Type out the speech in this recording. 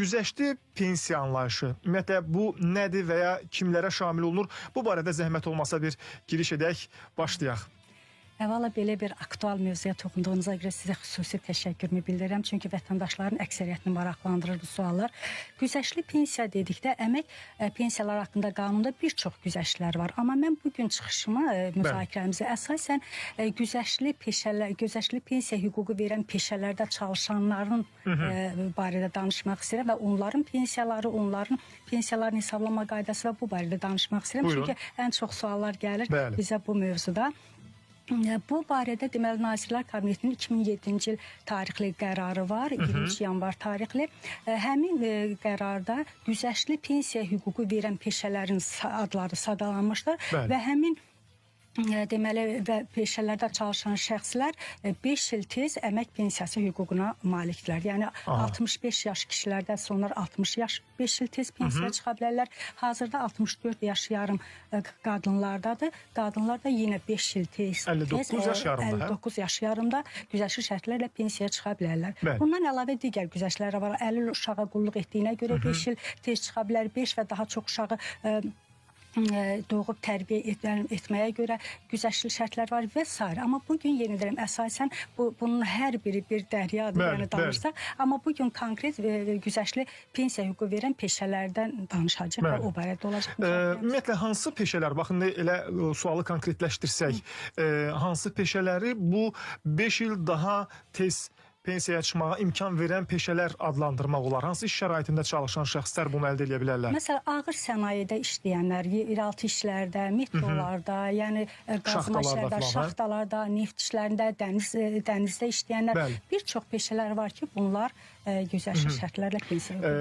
güzəştli pensiya anlayışı, ümumiyyətlə bu nədir və ya kimlərə şamil olunur? Bu barədə zəhmət olmasa bir giriş edək, başlayaq. Əvvəla belə bir aktual mövzuya toxunduğunuza görə sizə xüsusi təşəkkürümü bildirirəm. Çünki vətəndaşların əksəriyyətini maraqlandırır bu suallar. Güzəştli pensiya dedikdə əmək pensiyalar haqqında qanunda bir çox güzəştlər var. Amma mən bugün çıxışımı müzakirəmizə əsasən güzəştli pensiya hüququ verən peşələrdə çalışanların barədə danışmaq istəyirəm və onların pensiyaları, onların pensiyalarını hesablama qaydası və bu barədə danışmaq istəyirəm. Buyurun. Çünki ən çox suallar gəlir bizə bu mövzuda. Bu barədə deməli Nazirlər Kabinetinin 2007-ci il tarixli qərarı var, 20 yanvar tarixli. Həmin qərarda güzəştli pensiya hüququ verən peşələrin adları sadalanmışdır və həmin deməli və peşələrdə çalışan şəxslər 5 il tez əmək pensiyası hüququna malikdirlər. Yəni 65 yaş kişilərdəsə onlar 60 yaş 5 il tez pensiyaya çıxa bilərlər. Hazırda 64 yaş yarım qadınlardadır. Qadınlar da yenə 5 il tez 59 yaş yarımda, 59 yaş yarımda güzəştli şərtlərlə pensiyaya çıxa bilərlər. Bundan əlavə digər güzəştlər var. 50 uşağa qulluq etdiyinə görə 5 il tez çıxa bilər. 5 və daha çox uşağı doğub tərbiyə etməyə görə güzəştli şərtlər var və s. Amma bugün yeni deyirəm, əsasən bunun hər biri bir dəryadır, yəni danışsa. Amma bugün konkret güzəşli pensiya hüququ verən peşələrdən danışacaq və o barədə olacaq. Ümumiyyətlə, hansı peşələr, baxın elə sualı konkretləşdirsək, hansı peşələri bu 5 il daha tez pensiyaya çıxmağa imkan verən peşələr adlandırmaq olar? Hansı iş şəraitində çalışan şəxslər bunu əldə edə bilərlər? Məsələn, ağır sənayedə işləyənlər, yeraltı işlərdə, metrolarda, yəni qazma işlərdə, şaxtalarda, neft işlərində, dənizdə işləyənlər, bir çox peşələr var ki, bunlar güzəştli şərtlərlə pensiya